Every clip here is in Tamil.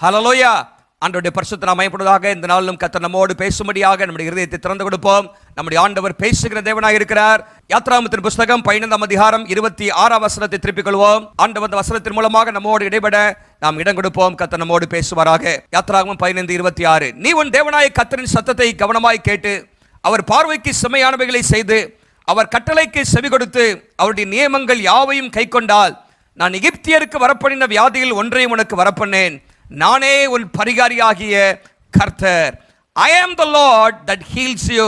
ஹல்லேலூயா. ஆண்டவருடைய பரிசுத்த நாமம் மகிமைப்படுவதாக. இந்த நாளிலும் கர்த்தர் நம்மோடு பேசும்படியாக நம்முடைய இருதயத்தை திறந்து கொடுப்போம். நம்முடைய ஆண்டவர் பேசுகிற தேவனாக இருக்கிறார். யாத்ராகமத்தின் புஸ்தகம் 15ஆம் அதிகாரம் 26ஆம் வசனத்தை திருப்பிக் கொள்வோம். ஆண்டவர் அந்த வசனத்தின் மூலமாக நம்மோடு இடைபெட நாம் இடம் கொடுப்போம். கர்த்தர் நம்மோடு பேசுவாராக. யாத்ராகமம் 15:26. நீ உன் தேவனாய கர்த்தரின் சத்தத்தை கவனமாய் கேட்டு அவர் பார்வைக்கு செம்மையானவைகளை செய்து அவர் கட்டளைக்கு செவி கொடுத்து அவருடைய நியமங்கள் யாவையும் கை கொண்டால் நான் எகிப்தியருக்கு வரப்பண்ணின வியாதியில் ஒன்றையும் உனக்கு வரப்பண்ணேன். நானே உன் பரிகாரியாகிய கர்த்தர். I am the Lord that heals you.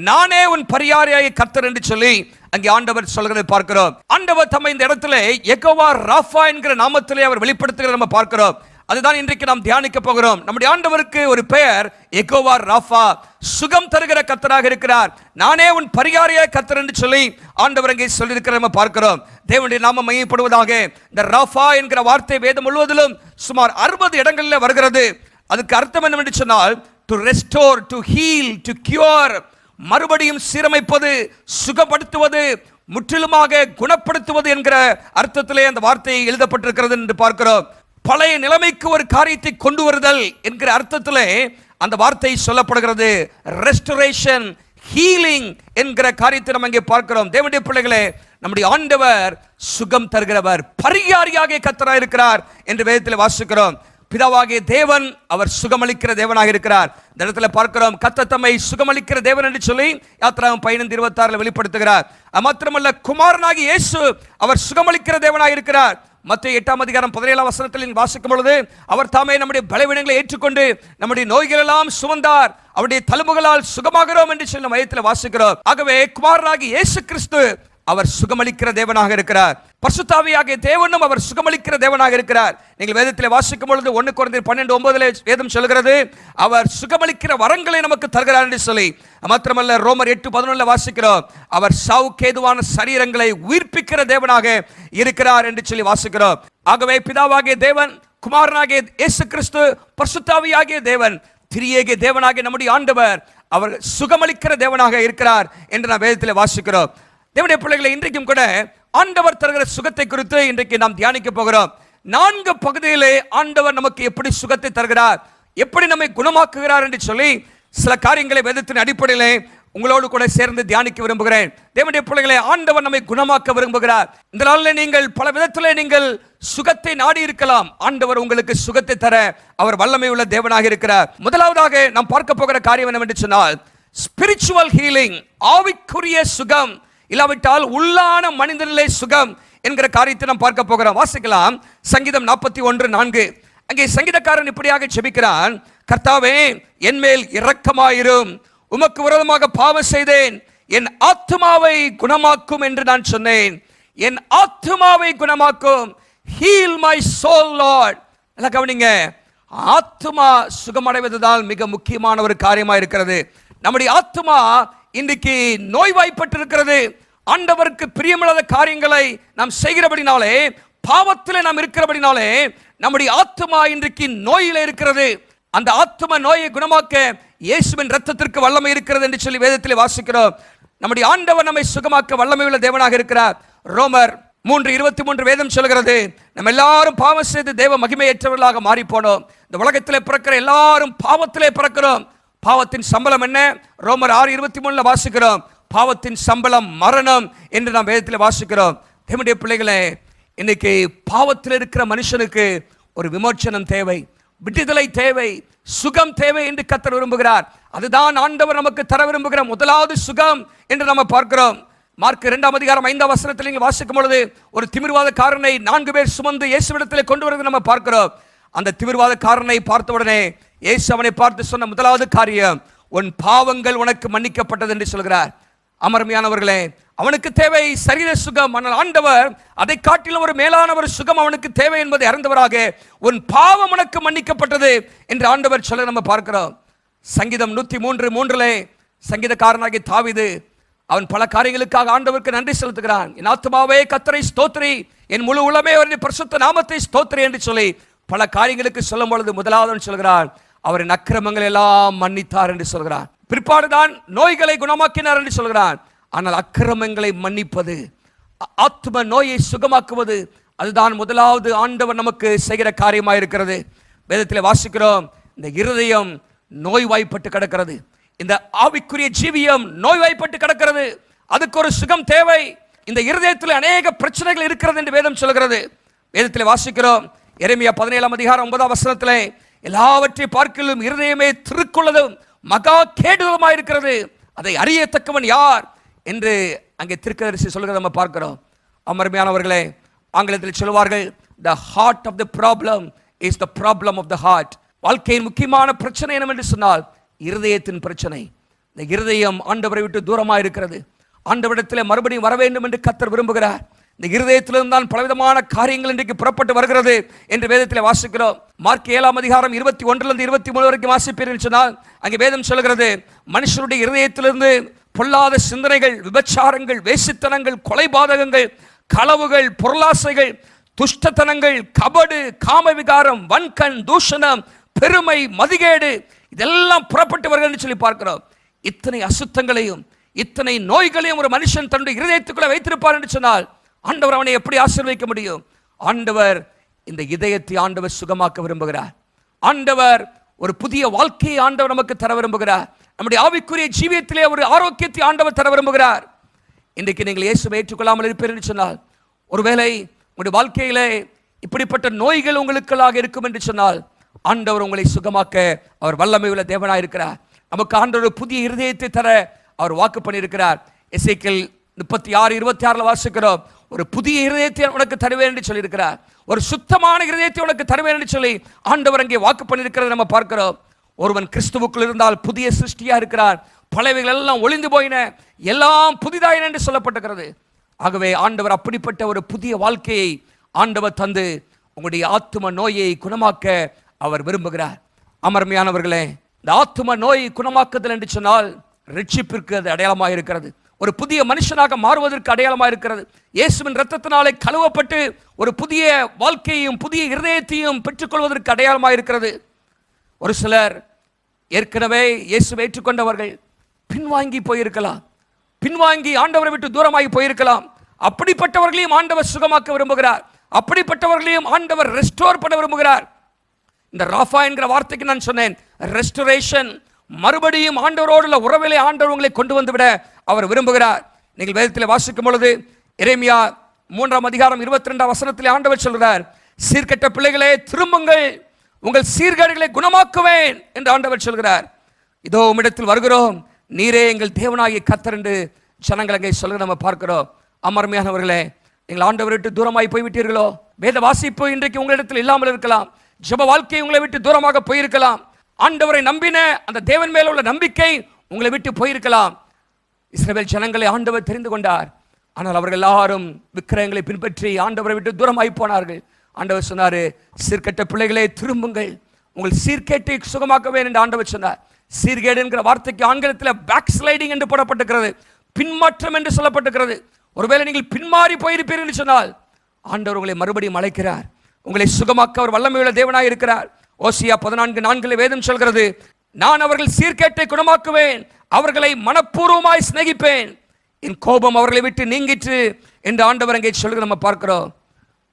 நானே உன் பரிகாரியாகிய கர்த்தர் என்று சொல்லி அங்கே ஆண்டவர் சொல்கிறதை பார்க்கிறோம். ஆண்டவர் தம்மை இந்த இடத்துல யெகோவா ராஃபா என்கிற நாமத்திலே அவர் வெளிப்படுத்துகிறதை நம்ம பார்க்கிறோம். அதுதான் இன்றைக்கு நாம் தியானிக்க போகிறோம். நம்முடைய ஆண்டவருக்கு ஒரு பெயர் யெகோவா ராஃபா, சுகம் தருகிற கர்த்தராக இருக்கிறார். நானே உன் பரிகாரியாகிய கர்த்தர் என்று சொல்லி ஆண்டவர் அங்கே சொல்லியிருக்கிறத நம்ம பார்க்கிறோம். தேவனுடைய நாமம் மகிமைப்படுவதாக. இந்த ராஃபா என்கிற வார்த்தை வேதம் முழுவதிலும் சுமார் 60 இடங்களில் வருகிறது. அதுக்கு அர்த்தம் என்னவென்று சொன்னால் to restore, to heal, to cure, மறுபடியும் சீரமைப்பது, சுகப்படுத்துவது, முற்றிலுமாக குணப்படுத்துவது என்கிற அர்த்தத்திலே அந்த வார்த்தை எழுதப்பட்டிருக்கிறது என்று பார்க்கிறோம். பழைய நிலைமைக்கு ஒரு காரியத்தை கொண்டு வருதல் என்கிற அர்த்தத்திலே அந்த வார்த்தை சொல்லப்படுகிறது. ரெஸ்டரேஷன், ஹீலிங் என்கிற காரியத்தை நம்ம இங்கே பார்க்கிறோம். தேவனுடைய பிள்ளைகளே, நம்முடைய ஆண்டவர் சுகம் தருகிறவர், பரிகாரியாக கர்த்தராக இருக்கிறார் என்று வேதத்தில் வாசிக்கிறோம். பிதாவாகிய தேவன் அவர் சுகமளிக்கிற தேவனாக இருக்கிறார். இந்த இடத்துல பார்க்கிறோம் கர்த்தர் தம்மை சுகமளிக்கிற தேவன் என்று சொல்லி யாத்ராகமம் 15:26 வெளிப்படுத்துகிறார். மாத்திரமல்ல, குமாரனாகிய இயேசு அவர் சுகமளிக்கிற தேவனாக இருக்கிறார். மத்தேயு 8ஆம் அதிகாரம் 17ஆம் வசனத்தில் வாசிக்கும் பொழுது அவர் தாமே நம்முடைய பலவீனங்களை ஏற்றுக்கொண்டு நம்முடைய நோய்கள் எல்லாம் சுமந்தார், அவருடைய தழும்புகளால் சுகமாகிறோம் என்று சொல்லி மையத்தில் வாசிக்கிறோம். ஆகவே குமாரனாகிய இயேசு கிறிஸ்து அவர் சுகமளிக்கிற தேவனாக இருக்கிறார். பரிசுத்த ஆவியாகிய தேவனும் அவர் சுகமளிக்கிற தேவனாக இருக்கிறார். நீங்கள் வேதத்தில் வாசிக்கும் பொழுது 1 கொரிந்தியர் 12:9 வேதம் சொல்கிறது அவர் சுகமளிக்கிற வரங்களை நமக்கு தருகிறார் என்று சொல்லி. மாத்திரமல்ல, ரோமர் 8:11 வாசிக்கிறோம் அவர் சாவுக்கேதுவான சரீரங்களை உயிர்ப்பிக்கிற தேவனாக இருக்கிறார் என்று சொல்லி வாசிக்கிறோம். ஆகவே பிதாவாகிய தேவன், குமாரனாகிய இயேசு கிறிஸ்து, பரிசுத்த ஆவியாகிய தேவன், திரியேக தேவனாகிய நம்முடைய ஆண்டவர் அவர் சுகமளிக்கிற தேவனாக இருக்கிறார் என்று நாம் வேதத்தில் வாசிக்கிறோம். தேவனுடைய பிள்ளைகளை, இன்றைக்கும் கூட ஆண்டவர் தருகிற சுகத்தை குறித்து இன்றைக்கு நாம் தியானிக்க போகிறோம். 4 பகுதியிலே ஆண்டவர் நமக்கு எப்படி சுகத்தை தருகிறார், எப்படி நம்மை குணமாக்குகிறார் என்று சொல்லி சில காரியங்களை வேதத்தின் அடிப்படையிலே உங்களோடு கூட சேர்ந்து தியானிக்க விரும்புகிறேன். தேவனுடைய பிள்ளைகளை, ஆண்டவர் நம்மை குணமாக்க விரும்புகிறார். இந்த நாளில் நீங்கள் பல விதத்திலே நீங்கள் சுகத்தை நாடி இருக்கலாம். ஆண்டவர் உங்களுக்கு சுகத்தை தர அவர் வல்லமை உள்ள தேவனாக இருக்கிறார். முதலாவதாக நாம் பார்க்க போகிற காரியம் என்னவென்று சொன்னால் ஸ்பிரிச்சுவல் ஹீலிங், ஆவிக்குரிய சுகம், இல்லாவிட்டால் உள்ளான மனிதனிலே சுகம் என்கிற காரியத்தை நாம் பார்க்க போகிறோம். வாசிக்கலாம் சங்கீதம் 41:4. அங்கே சங்கீதக்காரன் இப்படியாக ஜெபிக்கிறான், கர்த்தாவே என் மேல் இரக்கமாயிரும், உமக்கு விரோதமாக பாவம் செய்தேன், என் ஆத்துமாவை குணமாக்கும் என்று நான் சொன்னேன். என் ஆத்துமாவை குணமாக்கும், ஹீல் மை சோல் லார்ட். நல்லா கவனிங்க, ஆத்துமா சுகமடைவதுதான் மிக முக்கியமான ஒரு காரியமாக இருக்கிறது. நம்முடைய ஆத்துமா இன்றைக்கு நோய்வாய்ப்பட்டிருக்கிறது. ஆண்டவருக்கு பிரியமில்லாத காரியங்களை நாம் செய்கிறபடினாலே, பாவத்திலே நாம் இருக்கிறபடினாலே நம்முடைய ஆத்துமா இன்றைக்கு நோயிலே இருக்கிறது. அந்த ஆத்தும நோயை குணமாக்க இயேசுவின் இரத்தத்திற்கு வல்லமை இருக்கிறது என்று சொல்லி வேதத்திலே வாசிக்கிறோம். நம்முடைய ஆண்டவர் நம்மை சுகமாக்க வல்லமை உள்ள தேவனாக இருக்கிறார். ரோமர் 3:23 வேதம் சொல்கிறது, நம்ம எல்லாரும் பாவம் செய்து தேவ மகிமையற்றவர்களாக மாறி போனோம். இந்த உலகத்திலே பிறக்கிற எல்லாரும் பாவத்திலே பிறக்கிறோம். பாவத்தின் சம்பளம் என்ன? ரோமர் 6:23 வாசிக்கிறோம், பாவத்தின் சம்பளம் மரணம் என்று நாம் வேதத்தில் வாசிக்கிறோம். தேவனுடைய பிள்ளைகளே, இன்னைக்கு பாவத்தில் இருக்கிற மனுஷனுக்கு ஒரு விமோச்சனம் தேவை, விடுதலை தேவை, சுகம் தேவை என்று கர்த்தர் விரும்புகிறார். அதுதான் ஆண்டவர் நமக்கு தர விரும்புகிற முதலாவது சுகம் என்று நாம் பார்க்கிறோம். மார்க் 2ஆம் அதிகாரம் 5ஆம் வசனத்தில் நீங்கள் வாசிக்கும் பொழுது ஒரு திமிர்வாதக்காரனை 4 பேர் சுமந்து இயேசுவிடத்தில் கொண்டு வருவதை நம்ம பார்க்கிறோம். அந்த திமிர்வாதக்காரனை பார்த்த உடனே இயேசு அவனை பார்த்து சொன்ன முதலாவது காரியம், உன் பாவங்கள் உனக்கு மன்னிக்கப்பட்டது என்று சொல்கிறார். அமர்மையானவர்களே, அவனுக்கு தேவை சரீர சுகம், ஆனால் ஆண்டவர் அதை காட்டிலும் ஒரு மேலான ஒரு சுகம் அவனுக்கு தேவை என்பதை அறிந்தவராக உன் பாவம் உனக்கு மன்னிக்கப்பட்டது என்று ஆண்டவர் சொல்ல நம்ம பார்க்கிறோம். சங்கீதம் 103:3 சங்கீதக்காரனாகிய தாவீது அவன் பல காரியங்களுக்காக ஆண்டவருக்கு நன்றி செலுத்துகிறான். என் ஆத்துமாவே கர்த்தரை ஸ்தோத்திரி, என் முழு உளமே அவருடைய பரிசுத்த நாமத்தை ஸ்தோத்திரி என்று சொல்லி பல காரியங்களுக்கு சொல்லும் பொழுது முதலாவது சொல்கிறார், அவரின் அக்கிரமங்கள் எல்லாம் மன்னித்தார் என்று சொல்கிறான். பிற்பாடுதான் நோய்களை குணமாக்கினார் என்று சொல்கிறான். ஆனால் அக்கிரமங்களை மன்னிப்பது, ஆத்ம நோயை சுகமாக்குவது, அதுதான் முதலாவது ஆண்டவர் நமக்கு செய்கிற காரியமாக இருக்கிறது. வேதத்திலே வாசிக்கிறோம், இந்த இருதயம் நோய்வாய்ப்பட்டு கிடக்கிறது, இந்த ஆவிக்குரிய ஜீவியம் நோய்வாய்ப்பட்டு கிடக்கிறது, அதுக்கு ஒரு சுகம் தேவை. இந்த இருதயத்தில் அநேக பிரச்சனைகள் இருக்கிறது என்று வேதம் சொல்கிறது. வேதத்தில் வாசிக்கிறோம், எரேமியா 17:9 எல்லாவற்றை பார்க்கிலும் இருதயமே திருக்குள்ளதும் மகா கேடுதலுமாயிருக்கிறது, அதை அறியத்தக்கவன் யார் என்று அங்கே தீர்க்கதரிசி சொல்கிறத நம்ம பார்க்கிறோம். அமர்மையானவர்களே, ஆங்கிலத்தில் சொல்வார்கள், the heart of the problem is the problem of the heart. வாழ்க்கையின் முக்கியமான பிரச்சனை என்னவென்று சொன்னால் இருதயத்தின் பிரச்சனை. இந்த இருதயம் ஆண்டவரை விட்டு தூரமாக இருக்கிறது. ஆண்டவரிடத்தில் மறுபடியும் வர வேண்டும் என்று கர்த்தர் விரும்புகிறார். இந்த இருதயத்திலிருந்து தான் பலவிதமான காரியங்கள் இன்றைக்கு புறப்பட்டு வருகிறது என்று வேதத்தில் வாசிக்கிறோம். மார்க் 7:21-23 வரைக்கும் வாசிப்பீர்கள் சொன்னால் அங்கே வேதம் சொல்கிறது, மனுஷனுடைய இருதயத்திலிருந்து பொல்லாத சிந்தனைகள், விபச்சாரங்கள், வேசித்தனங்கள், கொலைபாதகங்கள், களவுகள், பொருளாசைகள், துஷ்டத்தனங்கள், கபடு, காமவிகாரம், வன்கண், தூஷணம், பெருமை, மதிகேடு, இதெல்லாம் புறப்பட்டு வருகிறது சொல்லி பார்க்கிறோம். இத்தனை அசுத்தங்களையும் இத்தனை நோய்களையும் ஒரு மனுஷன் தன்னுடைய இருதயத்துக்குள்ள வைத்திருப்பார் என்று சொன்னால் ஆண்டவர் அவனை எப்படி ஆசீர்வதிக்க முடியும்? ஆண்டவர் இந்த இதயத்தை ஆண்டவர் சுகமாக்க விரும்புகிறார். ஆண்டவர் ஒரு புதிய வாழ்க்கையை ஆண்டவர் நமக்கு தர விரும்புகிறார். நம்முடைய ஆவிக்குரிய ஜீவியத்திலே ஒரு ஆரோக்கியத்தை ஆண்டவர் தர விரும்புகிறார். இன்றைக்கு நீங்கள் இயேசுவை ஏற்றுக்கொள்ளாமல் இருப்பீர்கள் என்று சொன்னால், ஒருவேளை உங்களுடைய வாழ்க்கையிலே இப்படிப்பட்ட நோய்கள் உங்களுக்குள்ளாக இருக்கும் என்று சொன்னால், ஆண்டவர் உங்களை சுகமாக்க அவர் வல்லமை உள்ள தேவனாக இருக்கிறார். நமக்கு ஆண்டவர் புதிய இருதயத்தை தர அவர் வாக்கு பண்ணியிருக்கிறார். எசேக்கியேல் 36:26 வாசிக்கிறோம், ஒரு புதிய இருதயத்தை உனக்கு தருவேன் என்று சொல்லியிருக்கிறார். ஒரு சுத்தமான இருதயத்தை உனக்கு தருவேன் என்று சொல்லி ஆண்டவர் அங்கே வாக்கு பண்ணியிருக்கிறத நம்ம பார்க்கிறோம். ஒருவன் கிறிஸ்துவுக்குள் இருந்தால் புதிய சிருஷ்டியா இருக்கிறார், பழையவைகள் எல்லாம் ஒளிந்து போயின, எல்லாம் புதிதாயின என்று சொல்லப்பட்டிருக்கிறது. ஆகவே ஆண்டவர் அப்படிப்பட்ட ஒரு புதிய வாழ்க்கையை ஆண்டவர் தந்து உங்களுடைய ஆத்தும நோயை குணமாக்க அவர் விரும்புகிறார். அமர்மையானவர்களே, இந்த ஆத்தும நோய் குணமாக்குதல் என்று சொன்னால் ரட்சிப்பிற்கு அது அடையாளமாக இருக்கிறது. ஒரு புதிய மனுஷனாக மாறுவதற்கு அடையாளமாக இருக்கிறது. இயேசுவின் இரத்தத்தினாலே கழுவப்பட்டு ஒரு புதிய வாழ்க்கையையும் புதிய இருதயத்தையும் பெற்றுக்கொள்வதற்கு அடையாளமாக இருக்கிறது. ஒரு சிலர் ஏற்கனவே இயேசுவை ஏற்றுக்கொண்டவர்கள் பின்வாங்கி போயிருக்கலாம், பின்வாங்கி ஆண்டவரை விட்டு தூரமாகி போயிருக்கலாம். அப்படிப்பட்டவர்களையும் ஆண்டவர் சுகமாக்க விரும்புகிறார். அப்படிப்பட்டவர்களையும் ஆண்டவர் ரெஸ்டோர் பண்ண விரும்புகிறார். இந்த ராஃபா என்கிற வார்த்தைக்கு நான் சொன்னேன் ரெஸ்டோரேஷன். மறுபடியும் ஆண்டவரோடு உள்ள உறவிலே ஆண்டவர் உங்களை கொண்டு வந்து விட அவர் விரும்புகிறார். நீங்கள் வேதத்தில் வாசிக்கும் பொழுது எரேமியா 3:22 ஆண்டவர் சொல்கிறார், சீர்கெட்ட பிள்ளைகளே திரும்புங்கள், உங்கள் சீர்கேடுகளை குணமாக்குவேன் என்று ஆண்டவர் சொல்கிறார். இதோ உம்மிடத்தில் வருகிறோம், நீரே எங்கள் தேவனாகிய கர்த்தர் என்று ஜனங்கள் அங்கே சொல்ல நம்ம பார்க்கிறோம். அமர்மையானவர்களே, நீங்கள் ஆண்டவரை விட்டு தூரமாய் போய்விட்டீர்களோ? வேத வாசிப்பு இன்றைக்கு உங்களிடத்தில் இல்லாமல் இருக்கலாம். ஜெப வாழ்க்கை உங்களை விட்டு தூரமாக போயிருக்கலாம். ஆண்டவரை நம்பின அந்த தேவன் மேல உள்ள நம்பிக்கை உங்களை விட்டு போயிருக்கலாம். இஸ்ரவேல் ஜனங்களை ஆண்டவர் தெரிந்து கொண்டார். ஆனால் அவர்கள் எல்லாரும் விக்கிரகங்களை பின்பற்றி ஆண்டவரை விட்டு தூரமாய் போனார்கள். ஆண்டவர் சொன்னார், சீர்கெட்ட பிள்ளைகளே திரும்புங்கள், உங்கள் சீர்கேட்டை சுகமாக்குவேன் என்று ஆண்டவர் சொன்னார். சீர்கேடு என்கிற வார்த்தைக்கு ஆங்கிலத்தில் பேக் ஸ்லைடிங் என்று போடப்பட்டிருக்கிறது, பின்மாற்றம் என்று சொல்லப்பட்டிருக்கிறது. ஒருவேளை நீங்கள் பின்மாறி போயிருப்பீர்கள் என்று சொன்னால் ஆண்டவர் உங்களை மறுபடியும் அழைக்கிறார். உங்களை சுகமாக்க அவர் வல்லமையுள்ள தேவனாய் இருக்கிறார். ஓசியா 14:4 வேதம் சொல்கிறது, நான் அவர்கள் சீர்கேட்டை குணமாக்குவேன், அவர்களை மனப்பூர்வமாய் சிநேகிப்பேன், என் கோபம் அவர்களை விட்டு நீங்கிற்று என்று ஆண்டவர் அங்கே சொல்கிற நம்ம பார்க்கிறோம்.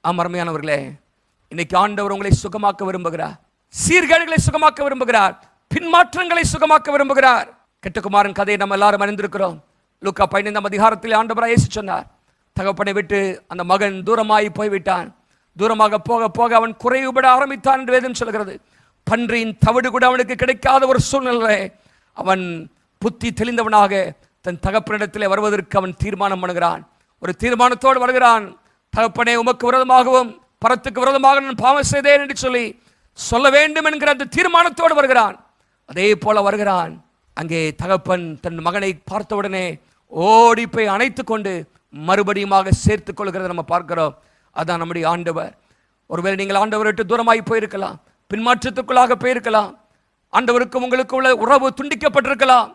அருமையானவர்களே, இன்னைக்கு ஆண்டவர் உங்களை சுகமாக்க விரும்புகிறார். சீர்கேடுகளை சுகமாக்க விரும்புகிறார். பின்மாற்றங்களை சுகமாக்க விரும்புகிறார். கெட்டகுமாரன் கதையை நம்ம எல்லாரும் அறிந்திருக்கிறோம். லூக்கா 15 ஆண்டவராய் இயேசு சொன்னார், தகப்பனை விட்டு அந்த மகன் தூரமாய் போய்விட்டான். தூரமாக போக போக அவன் குறைவுபட ஆரம்பித்தான் என்று வேதம் சொல்கிறது. பன்றியின் தவிடு கூட அவனுக்கு கிடைக்காத ஒரு சூழ்நிலை. அவன் புத்தி தெளிந்தவனாக தன் தகப்பனிடத்திலே வருவதற்கு அவன் தீர்மானம் பண்ணுகிறான். ஒரு தீர்மானத்தோடு வருகிறான். தகப்பனே, உமக்கு விரோதமாகவும் பரத்துக்கு விரோதமாக நான் பாவம் செய்தேன் என்று சொல்லி சொல்ல வேண்டும் என்கிற அந்த தீர்மானத்தோடு வருகிறான். அதே போல வருகிறான். அங்கே தகப்பன் தன் மகனை பார்த்தவுடனே ஓடி போய் அணைத்து கொண்டு மறுபடியுமாக சேர்த்துக் கொள்கிறத நம்ம பார்க்கிறோம். அதான் நம்முடைய ஆண்டவர். ஒருவேளை நீங்கள் ஆண்டவரை விட்டு தூரமாகி போயிருக்கலாம், பின்மாற்றத்துக்குள்ளாக போயிருக்கலாம், ஆண்டவருக்கும் உங்களுக்கு உள்ள உறவு துண்டிக்கப்பட்டிருக்கலாம்.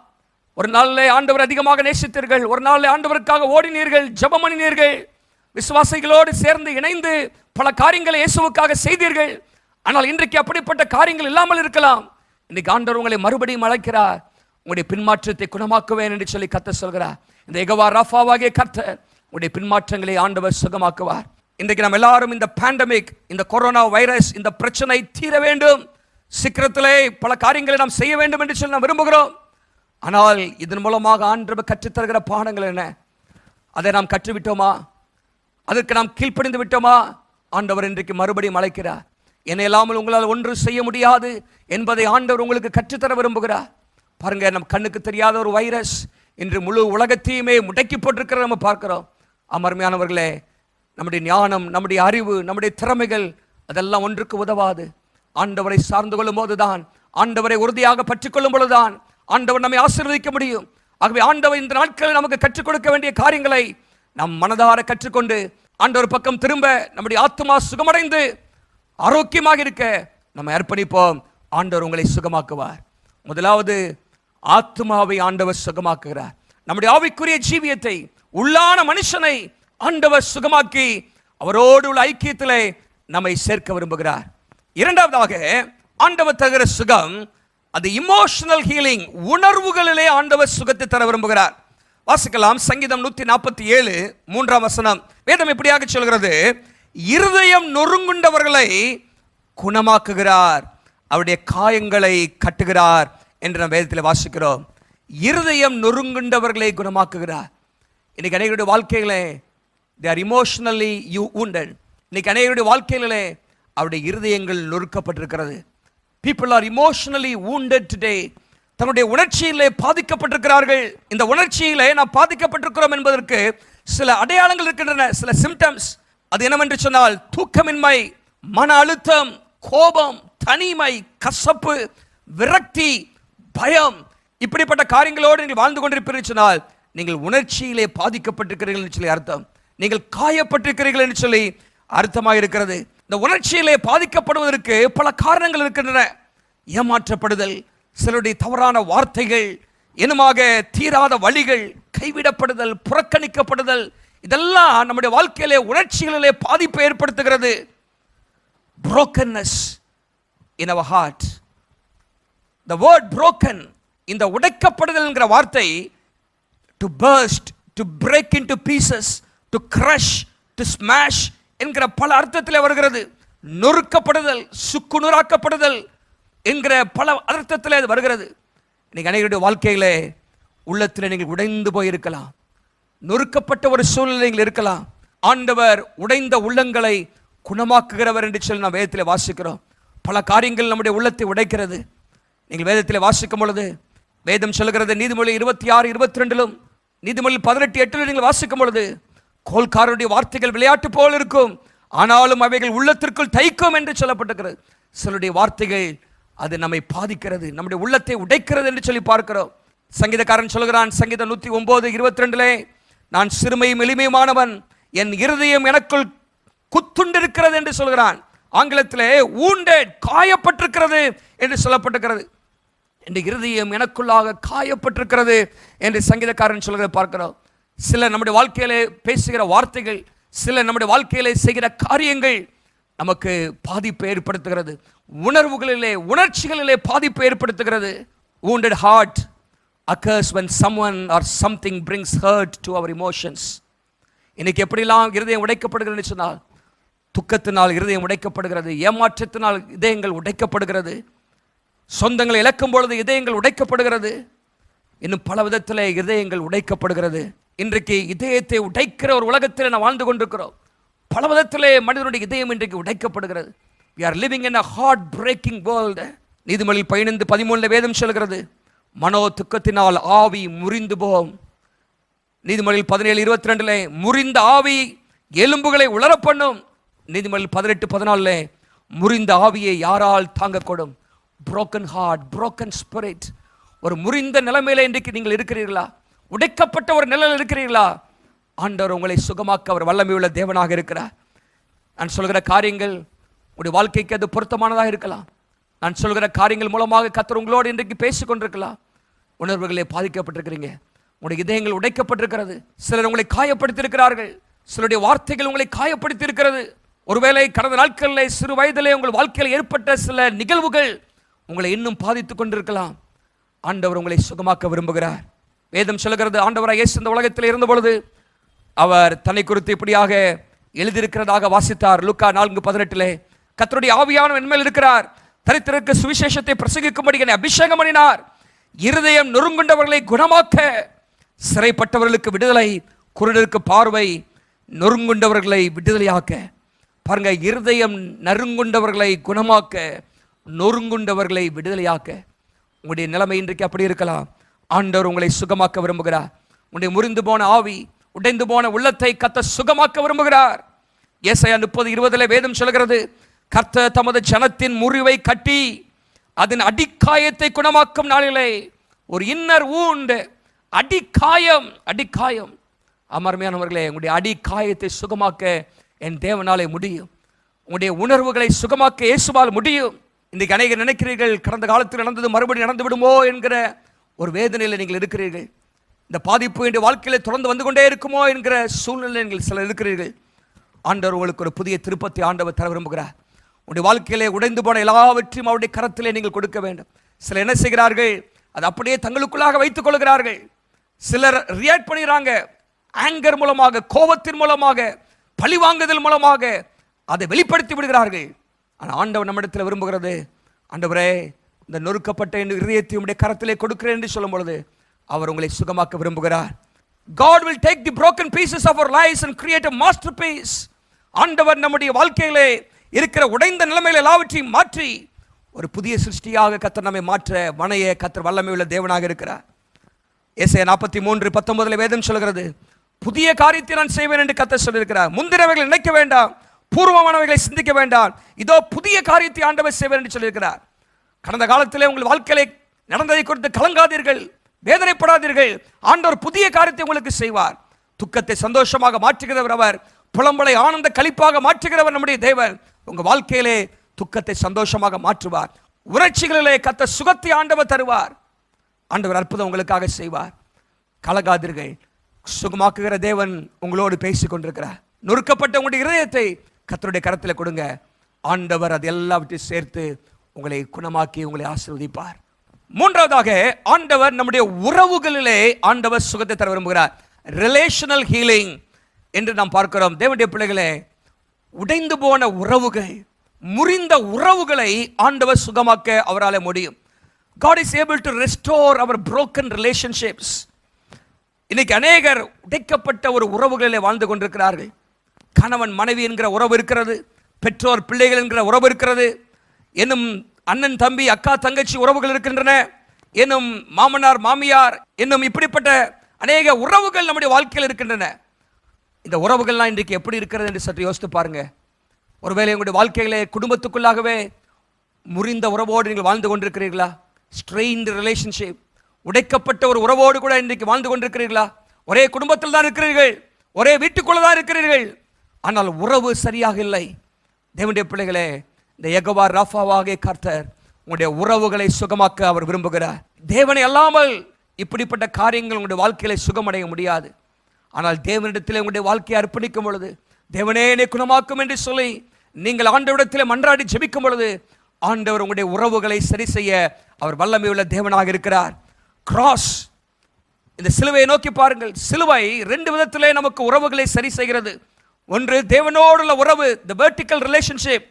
ஒரு நாளிலே ஆண்டவர் அதிகமாக நேசித்தீர்கள், ஒரு நாளிலே ஆண்டவருக்காக ஓடினீர்கள், ஜெபம் பண்ணினீர்கள், விசுவாசிகளோடு சேர்ந்து இணைந்து பல காரியங்களை இயேசுவுக்காக செய்தீர்கள். ஆனால் இன்றைக்கு அப்படிப்பட்ட காரியங்கள் இல்லாமல் இருக்கலாம். இன்னைக்கு ஆண்டவர் உங்களை மறுபடியும் அழைக்கிறார். உங்களுடைய பின்மாற்றத்தை குணமாக்குவேன் என்று சொல்லி கர்த்தர் சொல்கிறார். இந்த யெகோவா ராஃபாவாகிய கர்த்தர் உங்களுடைய பின்மாற்றங்களை ஆண்டவர் சுகமாக்குவார். இன்றைக்கு நாம் எல்லாரும் இந்த பேண்டமிக், இந்த கொரோனா வைரஸ், இந்த பிரச்சனை தீர வேண்டும், சீக்கிரத்திலே பல காரியங்களை நாம் செய்ய வேண்டும் என்று சொல்லி நாம் விரும்புகிறோம். ஆனால் இதன் மூலமாக ஆண்டவர் கற்றுத்தருகிற பாடங்கள் என்ன? அதை நாம் கற்றுவிட்டோமா? அதற்கு நாம் கீழ்ப்படிந்து விட்டோமா? ஆண்டவர் இன்றைக்கு மறுபடியும் அழைக்கிறார். என்னை இல்லாமல் உங்களால் ஒன்று செய்ய முடியாது என்பதை ஆண்டவர் உங்களுக்கு கற்றுத்தர விரும்புகிறார். பாருங்க, நம் கண்ணுக்கு தெரியாத ஒரு வைரஸ் இன்று முழு உலகத்தையுமே முடக்கி போட்டிருக்கிறத நம்ம பார்க்கிறோம். அமர்மையானவர்களே, நம்முடைய ஞானம், நம்முடைய அறிவு, நம்முடைய திறமைகள் அதெல்லாம் ஒன்றுக்கு உதவாது. ஆண்டவரை சார்ந்து கொள்ளும் போதுதான், ஆண்டவரை உறுதியாக பற்றிக் கொள்ளும் பொழுதுதான் ஆண்டவர் நம்மை ஆசீர்வதிக்க முடியும். ஆகவே ஆண்டவர் இந்த நாட்களில் நமக்கு கற்றுக் கொடுக்க வேண்டிய காரியங்களை நாம் மனதார கற்றுக்கொண்டு ஆண்டவர் பக்கம் திரும்ப நம்முடைய ஆத்துமா சுகமடைந்து ஆரோக்கியமாக இருக்க நம்ம அர்ப்பணிப்போம். ஆண்டவர் உங்களை சுகமாக்குவார். முதலாவது, ஆத்துமாவை ஆண்டவர் சுகமாக்குகிறார். நம்முடைய ஆவிக்குரிய ஜீவியத்தை, உள்ளான மனுஷனை ஆண்டவர் சுகமாக்கி அவரோடு உள்ள ஐக்கியத்திலே நம்மை சேர்க்க விரும்புகிறார். இரண்டாவதாக, ஆண்டவர் தருகிற சுகம் அது இமோஷனல் ஹீலிங். உணர்வுகளிலே ஆண்டவர் சுகத்தை தர விரும்புகிறார். வாசிக்கலாம், சங்கீதம் 147 3ஆம் வசனம். வேதம் இப்படியாக சொல்கிறது, இருதயம் நொறுங்குண்டவர்களை குணமாக்குகிறார், அவருடைய காயங்களை கட்டுகிறார் என்று நாம் வேதத்தில் வாசிக்கிறோம். இருதயம் நொறுங்குண்டவர்களை குணமாக்குகிறார். இன்னைக்கு அனைவருடைய வாழ்க்கைகளே they are emotionally wounded. இன்னைக்கு அனைவருடைய வாழ்க்கையிலே அவருடைய இருதயங்கள் நொறுக்கப்பட்டிருக்கிறது. people are emotionally wounded today. தன்னுடைய உணர்ச்சியிலே பாதிக்கப்பட்டிருக்கிறார்கள். இந்த உணர்ச்சியிலே நாம் பாதிக்கப்பட்டிருக்கிறோம் என்பதற்கு சில அடையாளங்கள் இருக்கின்றன, சில சிம்டம்ஸ். அது என்னவென்று சொன்னால், தூக்கமின்மை, மன அழுத்தம், கோபம், தனிமை, கசப்பு, விரக்தி, பயம், இப்படிப்பட்ட காரியங்களோடு நீங்கள் வாழ்ந்து கொண்டிருப்பீர்கள் சொன்னால் நீங்கள் உணர்ச்சியிலே பாதிக்கப்பட்டிருக்கிறீர்கள் என்று சொல்லி அர்த்தம். நீங்கள் காயப்பட்டிருக்கிறீர்கள் என்று சொல்லி அர்த்தமாக இருக்கிறது. இந்த உணர்ச்சியிலே பாதிக்கப்படுவதற்கு பல காரணங்கள் இருக்கின்றன. ஏமாற்றப்படுதல், சிலருடைய தவறான வார்த்தைகள், என்னமாக தீராத வழிகள், கைவிடப்படுதல், புறக்கணிக்கப்படுதல், இதெல்லாம் நம்முடைய வாழ்க்கையிலே உணர்ச்சிகளிலே பாதிப்பை ஏற்படுத்துகிறது. brokenness in our heart. the word broken, இந்த உடைக்கப்படுதல் என்கிற வார்த்தை to burst, to break into pieces, to crush, to smash என்கிற பல அர்த்தத்தில் வருகிறது. நொறுக்கப்படுதல், சுக்குநூறாக்கப்படுதல் என்கிற பல அர்த்தத்தில் அது வருகிறது. இன்னைக்கு அனைவருடைய வாழ்க்கையிலே உள்ளத்தில் நீங்கள் உடைந்து போயிருக்கலாம், நொறுக்கப்பட்ட ஒரு சூழ்நிலையில் இருக்கலாம். ஆண்டவர் உடைந்த உள்ளங்களை குணமாக்குகிறவர் என்று சொல்லி நாம் வேதத்தில் வாசிக்கிறோம். பல காரியங்கள் நம்முடைய உள்ளத்தை உடைக்கிறது. நீங்கள் வேதத்தில் வாசிக்கும் பொழுது வேதம் சொல்கிறது, நீதிமொழி 26 22 நீதிமொழி 18:8 நீங்கள் வாசிக்கும் பொழுது, கோல்காரருடைய வார்த்தைகள் விளையாட்டு போல் இருக்கும், ஆனாலும் அவைகள் உள்ளத்திற்குள் தைக்கும் என்று சொல்லப்பட்டிருக்கிறது. சிலருடைய வார்த்தைகள் அது நம்மை பாதிக்கிறது, நம்முடைய உள்ளத்தை உடைக்கிறது என்று சொல்லி பார்க்கிறோம். சங்கீதக்காரன் சொல்கிறான், சங்கீதம் 109 22, நான் சிறுமையும் எளிமையுமானவன், என் இருதயம் எனக்குள் குத்துண்டிருக்கிறது என்று சொல்கிறான். ஆங்கிலத்திலே wounded, காயப்பட்டிருக்கிறது என்று சொல்லப்பட்டிருக்கிறது. இந்த இருதயம் எனக்குள்ளாக காயப்பட்டிருக்கிறது என்று சங்கீதக்காரன் சொல்கிறத பார்க்கிறோம். சில நம்முடைய வாழ்க்கையிலே பேசுகிற வார்த்தைகள், சில நம்முடைய வாழ்க்கையிலே செய்கிற காரியங்கள் நமக்கு பாதிப்பை ஏற்படுத்துகிறது. உணர்வுகளிலே, உணர்ச்சிகளிலே பாதிப்பை ஏற்படுத்துகிறது. wounded heart occurs when someone or something brings hurt to our emotions. இன்னைக்கு எப்படிலாம் இருதயம் உடைக்கப்படுகிறது சொன்னால், துக்கத்தினால் இருதயம் உடைக்கப்படுகிறது, ஏமாற்றத்தினால் இதயங்கள் உடைக்கப்படுகிறது, சொந்தங்களை இழக்கும் பொழுது இதயங்கள் உடைக்கப்படுகிறது, இன்னும் பல விதத்தில் இதயங்கள் உடைக்கப்படுகிறது. இன்றைக்கு இதயத்தை உடைக்கிற ஒரு உலகத்தில் நாம் வாழ்ந்து கொண்டிருக்கிறோம். பல விதத்திலே மனிதனுடைய இதயம் இன்றைக்கு உடைக்கப்படுகிறது. we are living in a heart breaking world. நீதிமொழி 15:13 வேதம் சொல்கிறது, மனோ துக்கத்தினால் ஆவி முறிந்து போம். நீதிமொழி 17:22 முறிந்த ஆவி எலும்புகளை உலர பண்ணும். நீதிமொழி 18:14 முறிந்த ஆவியை யாரால் தாங்கக்கூடும்? broken heart, broken spirit. ஒரு முறிந்த நிலைமையில இன்றைக்கு நீங்கள் இருக்கிறீர்களா? உடைக்கப்பட்ட ஒரு நிலையில் இருக்கிறீர்களா? ஆண்டவர் உங்களை சுகமாக்க அவர் வல்லமையுள்ள தேவனாக இருக்கிறார். நான் சொல்கிற காரியங்கள் உங்களுடைய வாழ்க்கைக்கு அது பொருத்தமானதாக இருக்கலாம். நான் சொல்கிற காரியங்கள் மூலமாக கர்த்தர் உங்களோடு இன்றைக்கு பேசிக் கொண்டிருக்கலாம். உணர்வுகளை பாதிக்கப்பட்டிருக்கிறீங்க, உங்களுடைய இதயங்கள் உடைக்கப்பட்டிருக்கிறது, சிலர் உங்களை காயப்படுத்தியிருக்கிறார்கள், சிலருடைய வார்த்தைகள் உங்களை காயப்படுத்தி இருக்கிறது. ஒருவேளை கடந்த நாட்களில் சிறு வயதிலே உங்கள் வாழ்க்கையில் ஏற்பட்ட சில நிகழ்வுகள் உங்களை இன்னும் பாதித்துக் கொண்டிருக்கலாம். ஆண்டவர் உங்களை சுகமாக்க விரும்புகிறார். வேதம் சொல்கிறது, ஆண்டவராக இயேசு இந்த உலகத்தில் இருந்த பொழுது அவர் தன்னை குறித்து இப்படியாக எழுதியிருக்கிறதாக வாசித்தார். லூக்கா 4:18 கர்த்தருடைய ஆவியானவர் என்மேல் இருக்கிறார், தரித்திரருக்கு சுவிசேஷத்தை பிரசங்கிக்கும்படி என்னை அபிஷேகம் பண்ணினார், இருதயம் நொறுங்குண்டவர்களை குணமாக்க, சிறைப்பட்டவர்களுக்கு விடுதலை, குருடருக்கு பார்வை, நொறுங்குண்டவர்களை விடுதலையாக்க. பாருங்க, இருதயம் நறுங்குண்டவர்களை குணமாக்க, நொறுங்குண்டவர்களை விடுதலையாக்க. உங்களுடைய நிலைமை இன்றைக்கு அப்படி இருக்கலாம். ஆண்டவர் உங்களை சுகமாக்க விரும்புகிறார். உங்களுடைய முறிந்து போன ஆவி, உடைந்து போன உள்ளத்தை கர்த்தர் சுகமாக்க விரும்புகிறார். ஏசாயா 30:20 வேதம் சொல்கிறது, கர்த்தர் தமது ஜனத்தின் முறிவை கட்டி அதன் அடிக்காயத்தை குணமாக்கும் நாளிலே. ஒரு இன்னர் வூண்ட், அடிக்காயம். அமர்மையானவர்களே, உங்களுடைய அடிக்காயத்தை சுகமாக்க என் தேவனாலே முடியும். உங்களுடைய உணர்வுகளை சுகமாக்க இயேசுவால் முடியும். இன்றைக்கு அநேகர் நினைக்கிறீர்கள், கடந்த காலத்தில் நடந்தது மறுபடியும் நடந்து விடுமோ என்கிற ஒரு வேதனையில் நீங்கள் இருக்கிறீர்கள். இந்த பாதிப்பு என்ற வாழ்க்கையில் தொடர்ந்து வந்து கொண்டே இருக்குமோ என்கிற சூழ்நிலை நீங்கள் சிலர் இருக்கிறீர்கள். ஆண்டவர் உங்களுக்கு ஒரு புதிய திருப்பத்தை ஆண்டவர் தர விரும்புகிறார். உங்களுடைய வாழ்க்கையிலே உடைந்து போன எல்லாவற்றையும் அவருடைய கரத்திலே நீங்கள் கொடுக்க வேண்டும். சிலர் என்ன செய்கிறார்கள், அது அப்படியே தங்களுக்குள்ளாக வைத்துக் கொள்கிறார்கள். சிலர் ரியாக்ட் பண்ணுகிறாங்க, ஆங்கர் மூலமாக, கோபத்தின் மூலமாக, பழிவாங்குதல் மூலமாக அதை வெளிப்படுத்தி விடுகிறார்கள். ஆனால் ஆண்டவர் நம்மிடத்தில் விரும்புகிறது, ஆண்டவரே இந்த நொறுக்கப்பட்ட இதயத்தை உம்முடைய கரத்திலே கொடுக்கிறேன் என்று சொல்லும் பொழுது அவர் உங்களை சுகமாக்க விரும்புகிறார். God will take the broken pieces of our lives and create a masterpiece. ஆண்டவர் நம்முடைய வாழ்க்கையிலே இருக்கிற உடைந்த நிலைமைகளை எல்லாவற்றையும் மாற்றி ஒரு புதிய சிருஷ்டியாக கர்த்தர் நம்மை மாற்ற வணைய கர்த்தர் வல்லமை உள்ள தேவனாக இருக்கிறார். ஏசாயா 43:19 வேதம் சொல்கிறது, புதிய காரியத்தை நான் செய்வேன் என்று கர்த்தர் சொல்லியிருக்கிறார். முந்தினவைகளை நினைக்க வேண்டாம், பூர்வமானவைகளை சிந்திக்க வேண்டாம், இதோ புதிய காரியத்தை ஆண்டவர் செய்வேன் என்று சொல்லியிருக்கிறார். கடந்த காலத்திலே உங்கள் வாழ்க்கையிலே நடந்ததை குறித்து கலங்காதீர்கள், வேதனைப்படாதீர்கள். ஆண்டவர் புதிய காரியத்தை உங்களுக்கு செய்வார். துக்கத்தை சந்தோஷமாக மாற்றுகிறவர் அவர், புலம்பலை ஆனந்த களிப்பாக மாற்றுகிறவர் நம்முடைய தேவன். உங்க வாழ்க்கையிலே துக்கத்தை சந்தோஷமாக மாற்றுவார். உணர்ச்சிகளிலே கர்த்தர் சுகத்தை ஆண்டவர் தருவார். ஆண்டவர் அற்புதம் உங்களுக்காக செய்வார். கலங்காதீர்கள், சுகமாக்குகிற தேவன் உங்களோடு பேசிக் கொண்டிருக்கிறார். நொறுக்கப்பட்ட உங்களுடைய இதயத்தை கர்த்தருடைய கரத்தில் கொடுங்க. ஆண்டவர் அது எல்லாவற்றையும் சேர்த்து உங்களை குணமாக்கி உங்களை ஆசீர்வதிப்பார். மூன்றாவதாக, ஆண்டவர் நம்முடைய உறவுகளிலே ஆண்டவர் சுகத்தை தர விரும்புகிறார். ரிலேஷனல் ஹீலிங் என்று நாம் பார்க்கிறோம். தேவனுடைய பிள்ளைகளே, உடைந்து போன உறவுகள், முறிந்த உறவுகளை ஆண்டவர் சுகமாக்க அவரால் முடியும். God is able to restore our broken relationships. இன்னைக்கு அநேகர் உடைக்கப்பட்ட ஒரு உறவுகளிலே வாழ்ந்து கொண்டிருக்கிறார்கள். கணவன் மனைவி என்கிற உறவு இருக்கிறது, பெற்றோர் பிள்ளைகள் என்கிற உறவு இருக்கிறது, என்னும் அண்ணன் தம்பி அக்கா தங்கச்சி உறவுகள் இருக்கின்றன, என்னும் மாமனார் மாமியார் என்னும் இப்படிப்பட்ட அநேக உறவுகள் நம்முடைய வாழ்க்கையில் இருக்கின்றன. இந்த உறவுகள்லாம் இன்றைக்கு எப்படி இருக்கிறது என்று சற்று யோசித்து பாருங்க. ஒருவேளை உங்களுடைய வாழ்க்கையிலே குடும்பத்துக்குள்ளாகவே முறிந்த உறவோடு நீங்கள் வாழ்ந்து கொண்டிருக்கிறீர்களா? ஸ்ட்ரெயின்டு ரிலேஷன்ஷிப், உடைக்கப்பட்ட ஒரு உறவோடு கூட இன்றைக்கு வாழ்ந்து கொண்டிருக்கிறீர்களா? ஒரே குடும்பத்தில் தான் இருக்கிறீர்கள், ஒரே வீட்டுக்குள்ள தான் இருக்கிறீர்கள், ஆனால் உறவு சரியாக இல்லை. தேவனுடைய பிள்ளைகளே, இந்த யெகோவா ராஃபாவாகிய கர்த்தர் உங்களுடைய உறவுகளை சுகமாக்க அவர் விரும்புகிறார். தேவனை அல்லாமல் இப்படிப்பட்ட காரியங்கள் உங்களுடைய வாழ்க்கையில சுகமடைய முடியாது. ஆனால் தேவனிடத்தில் உங்களுடைய வாழ்க்கையை அர்ப்பணிக்கும் பொழுது, தேவனே என்னை குணமாக்கும் என்று சொல்லி நீங்கள் ஆண்டவரிடத்தில் மன்றாடி ஜெபிக்கும் பொழுது, ஆண்டவர் உங்களுடைய உறவுகளை சரி செய்ய அவர் வல்லமை உள்ள தேவனாக இருக்கிறார். கிராஸ், இந்த சிலுவையை நோக்கி பாருங்கள். சிலுவை ரெண்டு விதத்திலே நமக்கு உறவுகளை சரி செய்கிறது. ஒன்று தேவனோடுள்ள உறவு, the vertical relationship.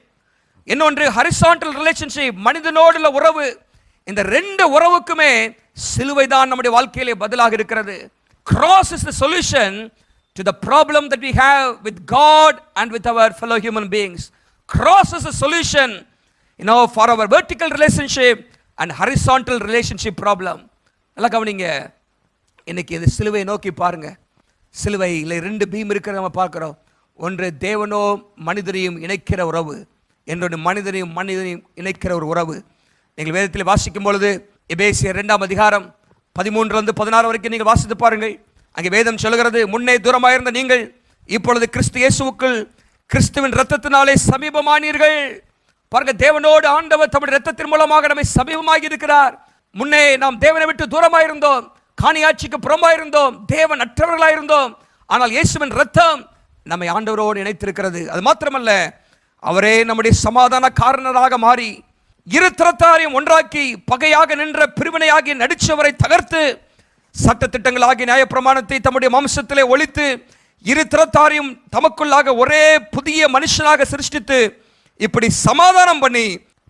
இன்னொன்று horizontal relationship, மனிதனோடுள்ள உறவு. இந்த ரெண்டு உறவுக்குமே சிலுவை தான் நம்முடைய வாழ்க்கையிலே பதிலாக இருக்கிறது. Cross is the solution to the problem that we have with God and with our fellow human beings. Cross is a solution, for our vertical relationship and horizontal relationship problem. நல்லா கவனிங்க. இன்னைக்கு இந்த சிலுவையை நோக்கி பாருங்க. சிலுவையில் ரெண்டு பீம் இருக்கிறத நம்ம பார்க்கிறோம். ஒன்று தேவனோ மனிதரையும் இணைக்கிற உறவு, இன்னொன்று மனிதனையும் இணைக்கிற ஒரு உறவு. நீங்கள் வேதத்தில் வாசிக்கும் பொழுது எபேசியர் 2:13-16 வரைக்கும் நீங்கள் வாசித்து பாருங்கள். அங்கே வேதம் சொல்கிறது, முன்னே தூரமாயிருந்த நீங்கள் இப்பொழுது கிறிஸ்து இயேசுவுக்குள் கிறிஸ்துவின் இரத்தத்தினாலே சமீபமானீர்கள். பாருங்க, தேவனோடு ஆண்டவர் தம்முடைய இரத்தத்தின் மூலமாக நம்மை சமீபமாகி இருக்கிறார். முன்னே நாம் தேவனை விட்டு தூரமாயிருந்தோம், காணியாட்சிக்கு புறம்பாயிருந்தோம், தேவன் அற்றவர்களாயிருந்தோம். ஆனால் இயேசுவின் இரத்தம் நம்மை ஆண்டவரோடு இணைத்திருக்கிறது. அது மாத்திரமல்ல, அவரே நம்முடைய சமாதான காரணராக மாறி இரு தரத்தாரையும் ஒன்றாக்கி பகையாக நின்ற பிரிவினையாகி நடிச்சவரை தகர்த்து சட்ட திட்டங்களாகி நியாயப்பிரமாணத்தை தம்முடைய மாம்சத்திலே ஒழித்து இரு திறத்தாரையும் தமக்குள்ளாக ஒரே புதிய மனுஷனாக சிருஷ்டித்து இப்படி சமாதானம் பண்ணி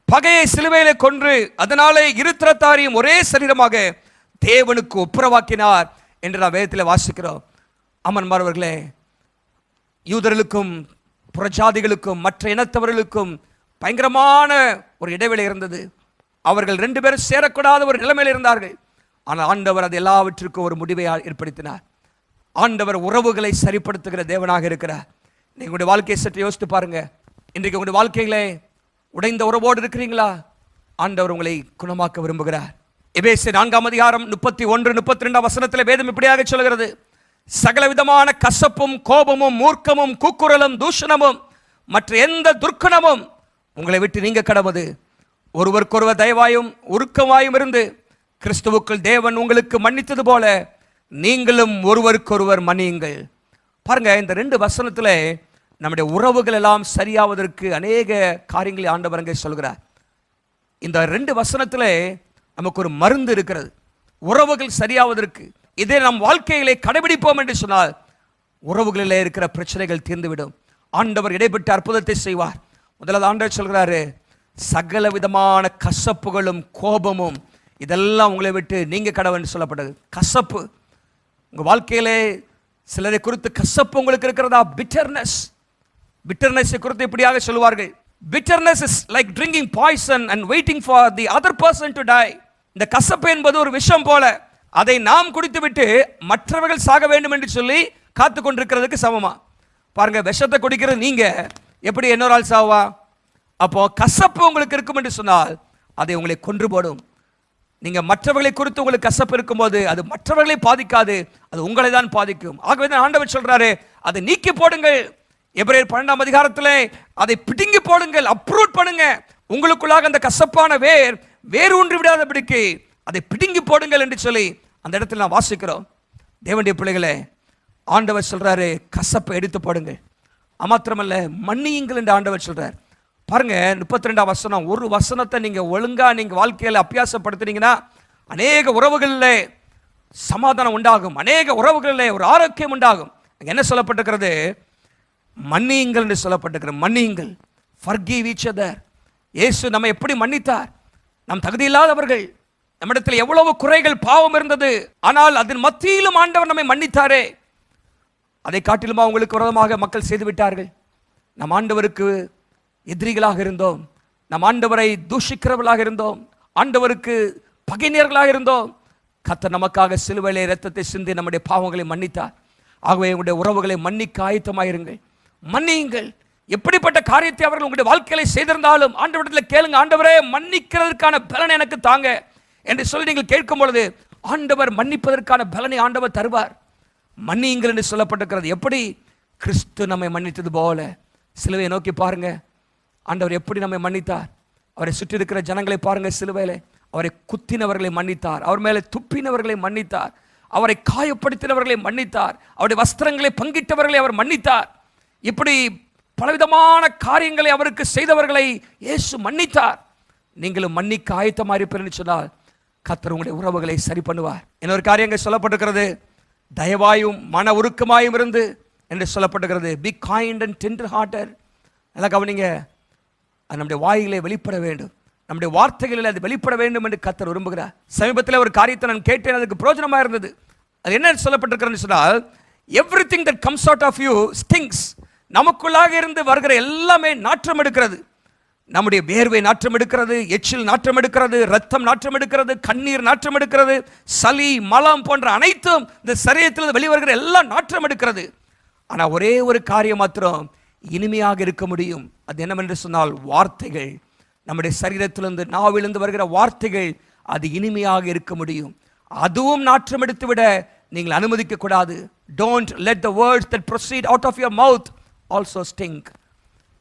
பகையை சிலுவையிலே கொன்று அதனாலே இரு திறத்தாரையும் ஒரே சரீரமாக தேவனுக்கு ஒப்புரவாக்கினார் என்று நாம் வேதத்தில் வாசிக்கிறோம். அமன்மார்வர்களே, யூதர்களுக்கும் புறஜாதிகளுக்கும் மற்ற இனத்தவர்களுக்கும் பயங்கரமான ஒரு இடைவெளி இருந்தது. அவர்கள் 2 பேரும் சேரக்கூடாத ஒரு நிலைமையில் இருந்தார்கள். ஆனால் ஆண்டவர் அது எல்லாவற்றுக்கும் ஒரு முடிவை ஏற்படுத்தினார். ஆண்டவர் உறவுகளை சரிப்படுத்துகிற தேவனாக இருக்கிறார். நீங்கள் உங்களுடைய வாழ்க்கையை சற்று யோசித்து பாருங்க. இன்றைக்கு உங்களுடைய வாழ்க்கையிலே உடைந்த உறவோடு இருக்கிறீங்களா? ஆண்டவர் உங்களை குணமாக்க விரும்புகிறார். எபேசியர் 4ஆம் அதிகாரம் 31-32 வசனத்தில் வேதம் இப்படியாக சொல்கிறது, சகல விதமான கசப்பும் கோபமும் மூர்க்கமும் கூக்குரலும் தூஷணமும் மற்ற எந்த துர்க்குணமும் உங்களை விட்டு நீங்க கடவுது. ஒருவருக்கொருவர் தயவாயும் உருக்கமாயும் இருந்து கிறிஸ்துவுக்குள் தேவன் உங்களுக்கு மன்னித்தது போல நீங்களும் ஒருவருக்கொருவர் மன்னியுங்கள். பாருங்க, இந்த 2 வசனத்தில் நம்முடைய உறவுகள் எல்லாம் சரியாவதற்கு அநேக காரியங்களை ஆண்டவர் அங்கே சொல்கிறார். இந்த 2 வசனத்தில் நமக்கு ஒரு மருந்து இருக்கிறது உறவுகள் சரியாவதற்கு. இதை நம் வாழ்க்கையிலே கடைபிடிப்போம் என்று சொன்னால் உறவுகளிலே இருக்கிற பிரச்சனைகள் தீர்ந்துவிடும். ஆண்டவர் இடைப்பட்ட அற்புதத்தை செய்வார். முதலாவது ஆண்டவர் சொல்கிறாரு, சகல விதமான கசப்புகளும் கோபமும் இதெல்லாம் உங்களை விட்டு நீங்க கடவுள் சொல்லப்பட்டது. கசப்பு உங்கள் வாழ்க்கையிலே சிலரை குறித்து கசப்பு உங்களுக்கு இருக்கிறதா? பிட்டர்னஸ் குறித்து இப்படியாக சொல்லுவார்கள், bitterness is like drinking poison and waiting for the other person to die. இந்த கசப்பு என்பது ஒரு விஷம் போல, அதை நாம் குடித்துவிட்டு மற்றவர்கள் சாக வேண்டும் என்று சொல்லி காத்து கொண்டிருக்கிறதுக்கு சமமா. பாருங்க, விஷத்தை குடிக்கிறது நீங்க, எப்படி இன்னொரு ஆள் சாவா? அப்போ கசப்பு உங்களுக்கு இருக்கும் என்று சொன்னால் அதை உங்களை கொன்று போடும். நீங்க மற்றவர்களை குறித்து உங்களுக்கு கசப்பு இருக்கும்போது அது மற்றவர்களை பாதிக்காது, அது உங்களை தான் பாதிக்கும். ஆகவே தான் ஆண்டவர் சொல்றாரு, அதை நீக்கி போடுங்கள். எபிரேயர் 12ஆம் அதிகாரத்திலே அதை பிடுங்கி போடுங்கள், அப்ரூட் பண்ணுங்க. உங்களுக்குள்ளாக அந்த கசப்பான வேறு ஒன்று விடாதபடிக்கு அதை பிடுங்கி போடுங்கள் என்று சொல்லி அந்த இடத்துல நான் வாசிக்கிறோம். தேவனுடைய பிள்ளைகளே, ஆண்டவர் சொல்றாரு, கசப்பை எடுத்து போடுங்கள். அமாத்திரமல்ல, மன்னியுங்கள் என்று ஆண்டவர் சொல்றார். பாருங்க, 32ஆம் வசனம், ஒரு வசனத்தை நீங்க ஒழுங்கா நீங்க வாழ்க்கையில அபியாசப்படுத்தினீங்கன்னா அநேக உறவுகளிலே சமாதானம் உண்டாகும், அநேக உறவுகளிலே ஒரு ஆரோக்கியம் உண்டாகும். என்ன சொல்லப்பட்டிருக்கிறது? மன்னியுங்கள் என்று சொல்லப்பட்டிருக்கிறது. மன்னியுங்கள், forgive each other. இயேசு நம்ம எப்படி மன்னித்தார்? நம் தகுதி இல்லாதவர்கள், நம்மிடத்தில் எவ்வளவு குறைகள் பாவம் இருந்தது, ஆனால் அதன் மத்தியிலும் ஆண்டவர் நம்மை மன்னித்தாரே. அதை காட்டிலுமா உங்களுக்கு விரோதமாக மக்கள் செய்து விட்டார்கள். நம் ஆண்டவருக்கு எதிரிகளாக இருந்தோம், நம் ஆண்டவரை தூஷிக்கிறவர்களாக இருந்தோம், ஆண்டவருக்கு பகைஞர்களாக இருந்தோம். கர்த்தர் நமக்காக சிலுவையிலே இரத்தத்தை சிந்தி நம்முடைய பாவங்களை மன்னித்தார். ஆகவே உங்களுடைய உறவுகளை மன்னிக்க ஆயத்தமாயிருங்கள், மன்னியுங்கள். எப்படிப்பட்ட காரியத்தை அவர்கள் உங்களுடைய வாழ்க்கையில செய்திருந்தாலும் ஆண்டவரிடத்தில் கேளுங்க, ஆண்டவரே மன்னிக்கிறதுக்கான பலனை எனக்கு தாங்க என்று சொல்லி நீங்கள் கேட்கும் பொழுது ஆண்டவர் மன்னிப்பதற்கான பலனை ஆண்டவர் தருவார். மன்னியுங்கள் என்று சொல்லப்பட்டிருக்கிறது. எப்படி? கிறிஸ்து நம்மை மன்னித்தது போல. சிலுவையை நோக்கி பாருங்க, ஆண்டவர் எப்படி நம்மை மன்னித்தார். அவரை சுற்றி இருக்கிற ஜனங்களை பாருங்க, சிலுவையில அவரை குத்தினவர்களை மன்னித்தார், அவர் மேலே துப்பினவர்களை மன்னித்தார், அவரை காயப்படுத்தினவர்களை மன்னித்தார், அவருடைய வஸ்திரங்களை பங்கிட்டவர்களை அவர் மன்னித்தார். இப்படி பலவிதமான காரியங்களை அவருக்கு செய்தவர்களை இயேசு மன்னித்தார். நீங்களும் மன்னிக்க ஆயத்தமாக இருப்பீர்கள் சொன்னால் கர்த்தர் உங்களுடைய உறவுகளை சரி பண்ணுவார். இன்னொரு காரியங்கள் சொல்லப்பட்டிருக்கிறது, தயவாயும் மன உருக்கமாயும் இருந்து என்று சொல்லப்பட்டிருக்கிறது. Be kind and tender hearted. நல்லா கவனிங்க, அது நம்முடைய வாயிலே வெளிப்பட வேண்டும், நம்முடைய வார்த்தைகளில் அது வெளிப்பட வேண்டும் என்று கர்த்தர் விரும்புகிறார். சமீபத்தில் ஒரு காரியத்தை நான் கேட்டேன், அதுக்கு பிரயோஜனமாக இருந்தது. அது என்ன சொல்லப்பட்டிருக்கிறது சொன்னால், everything that comes out of you stinks. நமக்குள்ளாக இருந்து வருகிற எல்லாமே நாற்றம் எடுக்கிறது. நம்முடைய வேர்வை நாற்றம் எடுக்கிறது, எச்சில் நாற்றம் எடுக்கிறது, ரத்தம் நாற்றம் எடுக்கிறது, கண்ணீர் நாற்றம் எடுக்கிறது, சளி மலம் போன்ற அனைத்தும் இந்த சரீரத்தில் வெளிவருகிற எல்லாம் நாற்றம் எடுக்கிறது. ஆனால் ஒரே ஒரு காரியம் மாத்திரம் இனிமையாக இருக்க முடியும். அது என்னவென்று சொன்னால் வார்த்தைகள். நம்முடைய சரீரத்திலிருந்து நாவிலிருந்து வருகிற வார்த்தைகள் அது இனிமையாக இருக்க முடியும். அதுவும் நாற்றம் எடுத்து விட நீங்கள் அனுமதிக்க கூடாது. Don't let the words that proceed out of your mouth also stink.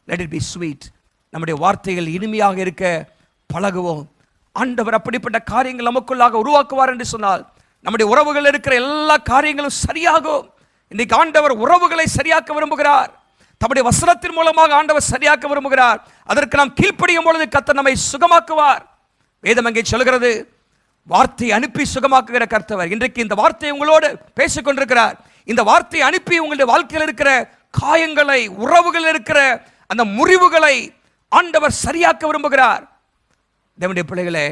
Let it be sweet. நம்முடைய வார்த்தைகள் இனிமையாக இருக்க பழகுவோம். ஆண்டவர் அப்படிப்பட்ட காரியங்கள் நமக்குள்ளாக உருவாக்குவார் என்று சொன்னால் நம்முடைய உறவுகள் இருக்கிற எல்லா காரியங்களும் சரியாகும். இன்றைக்கு ஆண்டவர் உறவுகளை சரியாக்க விரும்புகிறார். தம்முடைய வசனத்தின் மூலமாக ஆண்டவர் சரியாக்க விரும்புகிறார். அதற்கு நாம் கீழ்ப்படியும் பொழுது கர்த்தர் நம்மை சுகமாக்குவார். வேதம் அங்கே சொல்கிறது, வார்த்தையை அனுப்பி சுகமாக்குகிற கர்த்தவர். இன்றைக்கு இந்த வார்த்தையை உங்களோடு பேசிக் கொண்டிருக்கிறார். இந்த வார்த்தையை அனுப்பி உங்களுடைய வாழ்க்கையில் இருக்கிற காயங்களை, உறவுகள் இருக்கிற அந்த முறிவுகளை ஆண்டவர் சரியாக்க விரும்புகிறார். தேவனுடைய பிள்ளைகளே,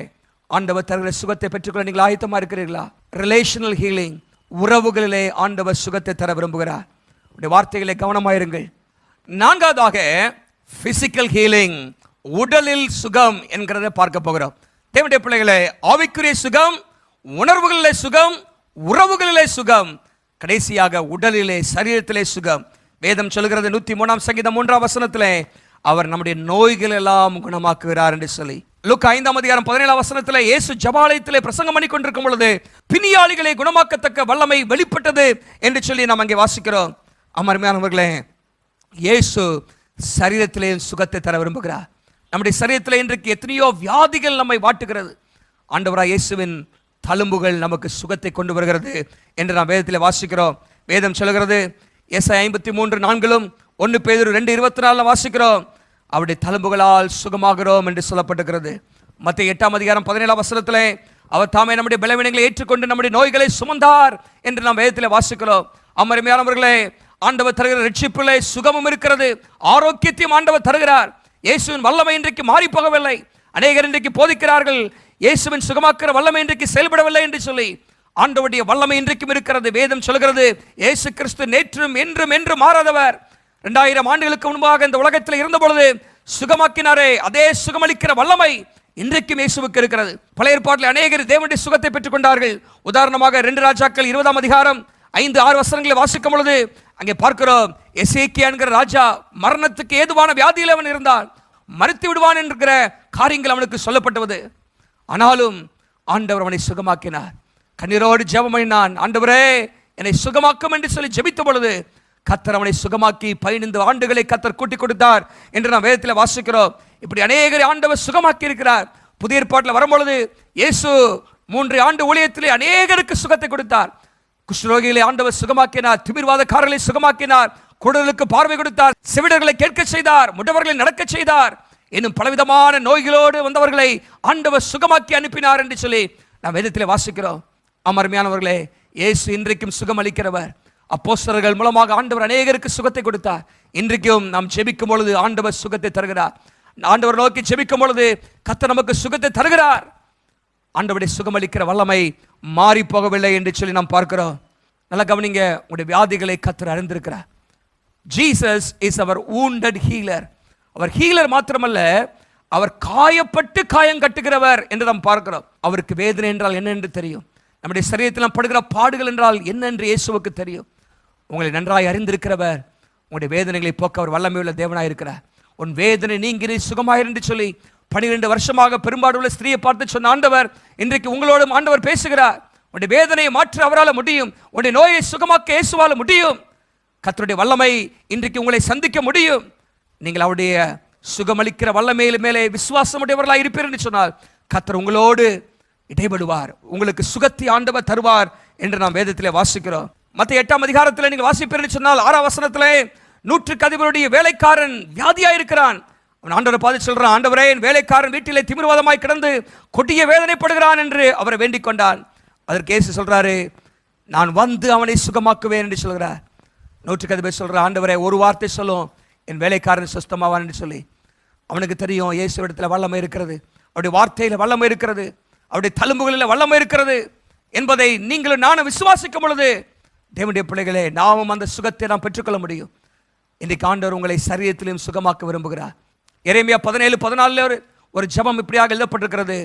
ஆண்டவர் தருகிற சுகத்தை பெற்றுக்கொள்ள நீங்கள் ஆயத்தமா இருக்கிறீர்களா? ரிலேஷனல் ஹீலிங், உறவுகளிலே ஆண்டவர் சுகத்தை தர விரும்புகிறார். வார்த்தைகளை கவனமாயிருங்கள். நான்காவதாக பிசிக்கல் ஹீலிங், உடலில் சுகம் என்கிறத பார்க்க போகிறோம். தேவனுடைய பிள்ளைகளே, ஆவிக்குரிய சுகம், உணர்வுகளிலே சுகம், உறவுகளிலே சுகம், கடைசியாக உடலிலே, சரீரத்திலே சுகம். வேதம் சொல்கிறது 103 சங்கீதம் 3 வசனத்திலே, அவர் நம்முடைய நோய்கள் எல்லாம் குணமாக்குகிறார் என்று சொல்லி. லூக்கா 5 வசனத்திலே, இயேசு ஜெபாலயத்திலே பிரசங்கம் பண்ணி கொண்டிருக்கும் பொழுது பிணியாளிகளை குணமாக்கத்தக்க வல்லமை வெளிப்பட்டது என்று சொல்லி நாம் அங்கே வாசிக்கிறோம். அருமையானவர்களே, இயேசு சரீரத்திலே சுகத்தை தர விரும்புகிறார். நம்முடைய சரீரத்தில் இன்றைக்கு எத்தனையோ வியாதிகள் நம்மை வாட்டுகிறது. ஆண்டவராய் இயேசுவின் தழும்புகள் நமக்கு சுகத்தை கொண்டு வருகிறது என்று நாம் வேதத்தில் வாசிக்கிறோம். வேதம் சொல்கிறது, ஏசாயா 53:4, 1 பேதுரு 2:24 வாசிக்கிறோம், அவருடைய தழும்புகளால் சுகமாகிறோம் என்று சொல்லப்பட்டிருக்கிறது. மத்தேயு 8 வசனத்திலே, அவர் தாமே நம்முடைய பலவீனங்களை ஏற்றுக்கொண்டு நம்முடைய நோய்களை சுமந்தார் என்று நாம் வேதத்தில் வாசிக்கிறோம். அருமையானவர்களே, ஆண்டவர் தருகிற ரட்சிப்பிலே சுகமும் இருக்கிறது, ஆரோக்கியத்தையும் ஆண்டவர் தருகிறார். இயேசுவின் வல்லமை இன்றைக்கு மாறி போகவில்லை. அநேகர் இன்றைக்கு போதிக்கிறார்கள், இயேசுவின் சுகமாக்குற வல்லமை இன்றைக்கு செயல்படவில்லை என்று சொல்லி. ஆண்டவருடைய வல்லமை இன்றைக்கும் இருக்கிறது. வேதம் சொல்கிறது, இயேசு கிறிஸ்து நேற்றும் என்றும் என்று மாறாதவர். 2000 ஆண்டுகளுக்கு முன்பாக இந்த உலகத்தில் இருந்த பொழுது சுகமாக்கினாரே, அதே சுகமளிக்கிற வல்லமை இன்றைக்கும் இயேசுவுக்கு இருக்கிறது. பழைய ஏற்பாட்டில் அநேகர் தேவனுடைய சுகத்தை பெற்றுக் கொண்டார்கள். உதாரணமாக 2 ராஜாக்கள் 20 5-6 வசனங்களை வாசிக்கும் பொழுது அங்கே பார்க்கிறோம், எசேக்கியா என்கிற ராஜா மரணத்துக்கு ஏதுவான வியாதியில் அவன் இருந்தான், மரித்து விடுவான் என்கிற காரியங்கள் அவனுக்கு சொல்லப்பட்டது. ஆனாலும் ஆண்டவர் அவனை சுகமாக்கினார். கண்ணீரோடு ஜெபம் பண்ணினான், ஆண்டவரே என்னை சுகமாக்கும் என்று சொல்லி ஜெபித்த பொழுது கர்த்தர் அவனை சுகமாக்கி 15 ஆண்டுகளை கர்த்தர் கூட்டி கொடுத்தார் என்று நாம் வேதத்தில் வாசிக்கிறோம். இப்படி அநேகரை ஆண்டவர் சுகமாக்கி இருக்கிறார். புதிய ஏற்பாட்டில் வரும்பொழுது இயேசு 3 ஆண்டு ஊழியத்திலே அநேகருக்கு சுகத்தை கொடுத்தார். குஷ்டரோகிகளை ஆண்டவர் சுகமாக்கினார், திமிர்வாதக்காரர்களை சுகமாக்கினார், குடலுக்கு பார்வை கொடுத்தார், செவிடர்களை கேட்க செய்தார், முடவர்களை நடக்க செய்தார், இன்னும் பலவிதமான நோய்களோடு வந்தவர்களை ஆண்டவர் சுகமாக்கி அனுப்பினார் என்று சொல்லி நாம் வேதத்தில் வாசிக்கிறோம். அருமையானவர்களே, இயேசு இன்றைக்கும் சுகம் அளிக்கிறவர். அப்போஸ்தலர்கள் மூலமாக ஆண்டவர் அநேகருக்கு சுகத்தை கொடுத்தார். இன்றைக்கும் நாம் ஜெபிக்கும் பொழுது ஆண்டவர் சுகத்தை தருகிறார். ஆண்டவர் நோக்கி ஜெபிக்கும் பொழுது கர்த்தர் நமக்கு சுகத்தை தருகிறார். ஆண்டவருடைய சுகமளிக்கிற வல்லமை மாறி போகவில்லை என்று சொல்லி நாம் பார்க்கிறோம். நல்லா கவனிங்க, உங்களுடைய வியாதிகளை கர்த்தர் அறிந்திருக்கிறார். ஜீசஸ் இஸ் அவர் wounded ஹீலர். அவர் ஹீலர் மாத்திரமல்ல, அவர் காயப்பட்டு காயம் கட்டுகிறவர் என்று நாம் பார்க்கிறோம். அவருக்கு வேதனை என்றால் என்ன என்று தெரியும். நம்முடைய சரீரத்தில் நாம் படுகிற பாடுகள் என்றால் என்ன என்று இயேசுவுக்கு தெரியும். உங்களை நன்றாய் அறிந்திருக்கிறவர். உங்களுடைய வேதனைகளை போக்க அவர் வல்லமையுள்ள தேவனாய் இருக்கிறார். உன் வேதனை நீங்கி சுகமாயிரு என்று சொல்லி 12 வருஷமாக பெரும்பாடுள்ள ஸ்திரியை பார்த்து சொன்ன ஆண்டவர் இன்றைக்கு உங்களோடும் ஆண்டவர் பேசுகிறார். உன்னுடைய வேதனையை மாற்ற அவரால் முடியும். உன்னுடைய நோயை சுகமாக்க இயேசுவால் முடியும். கர்த்தருடைய வல்லமை இன்றைக்கு உங்களை சந்திக்க முடியும். நீங்கள் அவருடைய சுகமளிக்கிற வல்லமையில மேலே விசுவாசம் உடையவர்களாக இருப்பீர் என்று சொன்னால் கர்த்தர் உங்களோடு இடைபடுவார், உங்களுக்கு சுகத்தை ஆண்டவர் தருவார் என்று நாம் வேதத்திலே வாசிக்கிறோம். மத்தேயு 8 நீங்கள் வாசிப்பீர் என்று சொன்னால் 6 வசனத்திலே 100 அதிபருடைய வேலைக்காரன் வியாதியாயிருக்கிறான். அவன் ஆண்டவரை பார்த்து சொல்றான், ஆண்டவரே என் வேலைக்காரன் வீட்டிலே திமிர்வாதமாய் கிடந்து கொடிய வேதனைப்படுகிறான் என்று அவரை வேண்டிக் கொண்டான். அதற்கு இயேசு சொல்றாரு, நான் வந்து அவனை சுகமாக்குவேன் என்று சொல்கிறார். 100 அதிபர் சொல்ற, ஆண்டவரே ஒரு வார்த்தை சொல்லும், என் வேலைக்காரன் சுஸ்தமாவான் என்று சொல்லி. அவனுக்கு தெரியும் இயேசு இடத்துல வல்லமை இருக்கிறது, அவருடைய வார்த்தையில வல்லமை இருக்கிறது, அவருடைய தழும்புகளில் வல்லமை இருக்கிறது என்பதை நீங்களும் நானும் விசுவாசிக்கும் பொழுது தேவனுடைய பிள்ளைகளே, நாமும் அந்த சுகத்தை நாம் பெற்றுக்கொள்ள முடியும். இன்றைக்கு ஆண்டவர் உங்களை சரீரத்திலும் சுகமாக்க விரும்புகிறார். எரேமியா 17:14 ஒரு ஜெபம் இப்படியாக எழுதப்பட்டிருக்கிறது,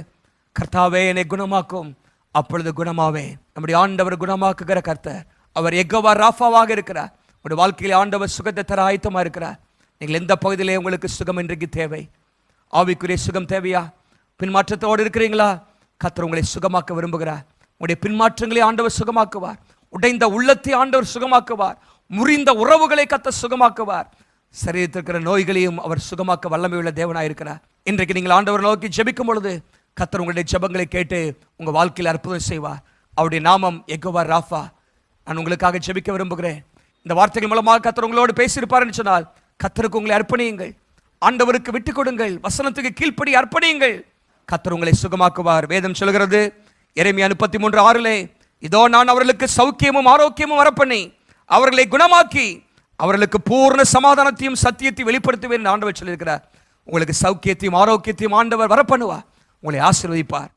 கர்த்தாவே என்னை குணமாக்கும், அப்பொழுது குணமாவே. நம்முடைய ஆண்டவர் குணமாக்குகிற கர்த்தர், அவர் யெகோவா ராஃபாவாக இருக்கிறார். உங்களுடைய வாழ்க்கையில் ஆண்டவர் சுகத்தை தர ஆயத்தமாக இருக்கிறார். நீங்கள் எந்த பகுதியிலே உங்களுக்கு சுகம் இன்றைக்கு தேவை? ஆவிக்குரிய சுகம் தேவையா? பின்மாற்றத்தோடு இருக்கிறீங்களா? கர்த்தர் உங்களை சுகமாக்க விரும்புகிறார். உங்களுடைய பின்மாற்றங்களை ஆண்டவர் சுகமாக்குவார். உடைந்த உள்ளத்தை ஆண்டவர் சுகமாக்குவார். முறிந்த உறவுகளை கர்த்தர் சுகமாக்குவார். சரீரத்தில் இருக்கிற நோய்களையும் அவர் சுகமாக்க வல்லமை உள்ள தேவனாய் இருக்கிறார். இன்றைக்கு நீங்கள் ஆண்டவர் நோக்கி ஜெபிக்கும் பொழுது கர்த்தர் உங்களுடைய ஜெபங்களை கேட்டு உங்கள் வாழ்க்கையில் அற்புதம் செய்வார். அவருடைய நாமம் யெகோவா ராஃபா. நான் உங்களுக்காக ஜெபிக்க விரும்புகிறேன். இந்த வார்த்தைகள் மூலமாக கர்த்தர் உங்களோடு பேசியிருப்பார் என்று சொன்னால் கர்த்தருக்கு உங்களை அர்ப்பணியுங்கள். ஆண்டவருக்கு விட்டுக் கொடுங்கள். வசனத்துக்கு கீழ்ப்படி அர்ப்பணியுங்கள். கர்த்தர் உங்களை சுகமாக்குவார். வேதம் சொல்கிறது, எரேமியா 33:6 இதோ நான் அவர்களுக்கு சௌக்கியமும் ஆரோக்கியமும் வரப்பண்ணி அவர்களை குணமாக்கி அவர்களுக்கு பூர்ண சமாதானத்தையும் சத்தியத்தையும் வெளிப்படுத்துவேன் ஆண்டவர் சொல்லியிருக்கிறார். உங்களுக்கு சௌக்கியத்தையும் ஆரோக்கியத்தையும் ஆண்டவர் வரப்பண்ணுவார், உங்களை ஆசீர்வதிப்பார்.